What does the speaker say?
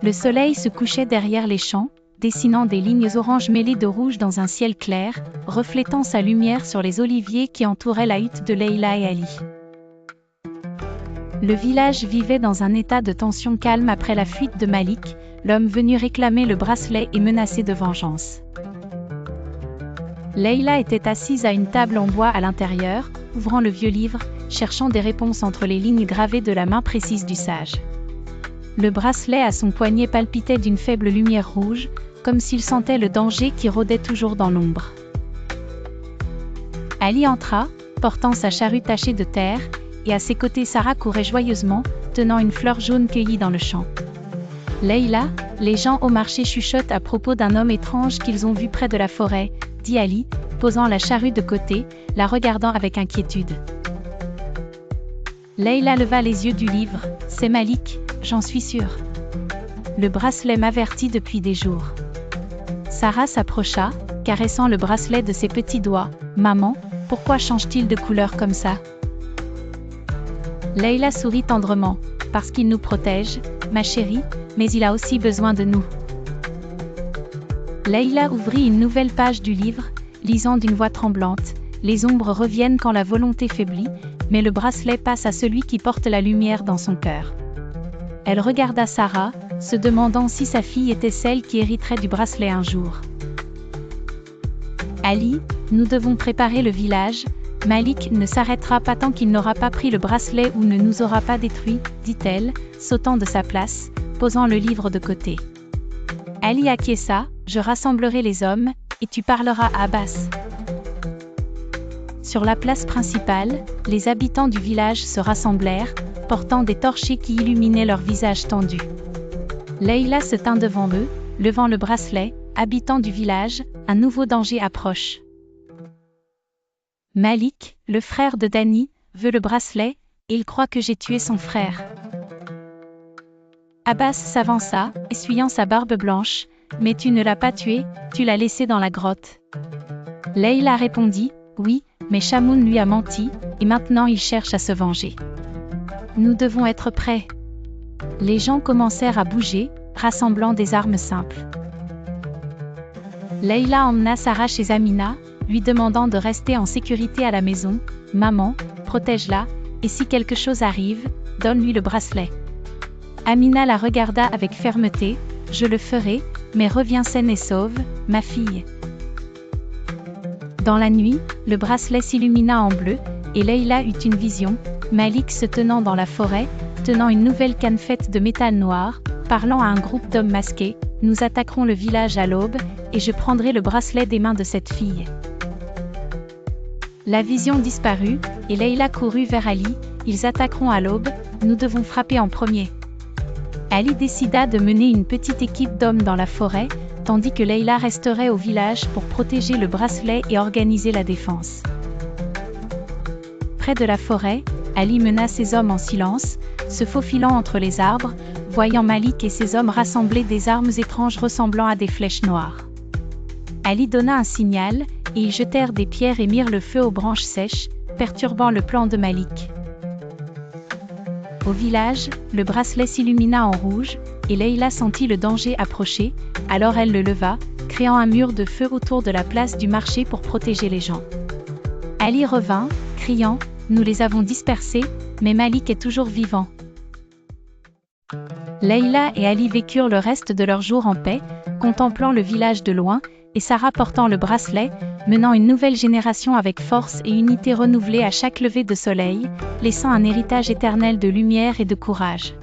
Le soleil se couchait derrière les champs, dessinant des lignes oranges mêlées de rouge dans un ciel clair, reflétant sa lumière sur les oliviers qui entouraient la hutte de Leïla et Ali. Le village vivait dans un état de tension calme après la fuite de Malik, l'homme venu réclamer le bracelet et menacé de vengeance. Leïla était assise à une table en bois à l'intérieur, ouvrant le vieux livre, cherchant des réponses entre les lignes gravées de la main précise du sage. Le bracelet à son poignet palpitait d'une faible lumière rouge, comme s'il sentait le danger qui rôdait toujours dans l'ombre. Ali entra, portant sa charrue tachée de terre, et à ses côtés Sarah courait joyeusement, tenant une fleur jaune cueillie dans le champ. Leïla, les gens au marché chuchotent à propos d'un homme étrange qu'ils ont vu près de la forêt, dit Ali, posant la charrue de côté, la regardant avec inquiétude. Leïla leva les yeux du livre. C'est Malik, j'en suis sûre. Le bracelet m'avertit depuis des jours. Sarah s'approcha, caressant le bracelet de ses petits doigts. Maman, pourquoi change-t-il de couleur comme ça? Leïla sourit tendrement. Parce qu'il nous protège, ma chérie, mais il a aussi besoin de nous. Leïla ouvrit une nouvelle page du livre, lisant d'une voix tremblante. Les ombres reviennent quand la volonté faiblit, mais le bracelet passe à celui qui porte la lumière dans son cœur. Elle regarda Sarah, se demandant si sa fille était celle qui hériterait du bracelet un jour. Ali, nous devons préparer le village. Malik ne s'arrêtera pas tant qu'il n'aura pas pris le bracelet ou ne nous aura pas détruits, dit-elle, sautant de sa place, posant le livre de côté. Ali acquiesça, je rassemblerai les hommes, et tu parleras à Abbas. Sur la place principale, les habitants du village se rassemblèrent, portant des torchers qui illuminaient leurs visages tendus. Leïla se tint devant eux, levant le bracelet. Habitants du village, un nouveau danger approche. Malik, le frère de Dani, veut le bracelet, et il croit que j'ai tué son frère. Abbas s'avança, essuyant sa barbe blanche. Mais tu ne l'as pas tué, tu l'as laissé dans la grotte. Leïla répondit, oui, mais Chamoun lui a menti, et maintenant il cherche à se venger. Nous devons être prêts. Les gens commencèrent à bouger, rassemblant des armes simples. Leïla emmena Sarah chez Amina, lui demandant de rester en sécurité à la maison. Maman, protège-la, et si quelque chose arrive, donne-lui le bracelet. Amina la regarda avec fermeté. Je le ferai, mais reviens saine et sauve, ma fille. Dans la nuit, le bracelet s'illumina en bleu, et Leïla eut une vision, Malik se tenant dans la forêt, tenant une nouvelle canne faite de métal noir, parlant à un groupe d'hommes masqués. Nous attaquerons le village à l'aube, et je prendrai le bracelet des mains de cette fille. La vision disparut, et Leïla courut vers Ali. Ils attaqueront à l'aube, nous devons frapper en premier. Ali décida de mener une petite équipe d'hommes dans la forêt, tandis que Leïla resterait au village pour protéger le bracelet et organiser la défense. Près de la forêt, Ali mena ses hommes en silence, se faufilant entre les arbres, voyant Malik et ses hommes rassembler des armes étranges ressemblant à des flèches noires. Ali donna un signal, et ils jetèrent des pierres et mirent le feu aux branches sèches, perturbant le plan de Malik. Au village, le bracelet s'illumina en rouge, et Leïla sentit le danger approcher, alors elle le leva, créant un mur de feu autour de la place du marché pour protéger les gens. Ali revint, criant, « Nous les avons dispersés, mais Malik est toujours vivant. » Leïla et Ali vécurent le reste de leurs jours en paix, contemplant le village de loin, et Sarah portant le bracelet, menant une nouvelle génération avec force et unité renouvelée à chaque lever de soleil, laissant un héritage éternel de lumière et de courage.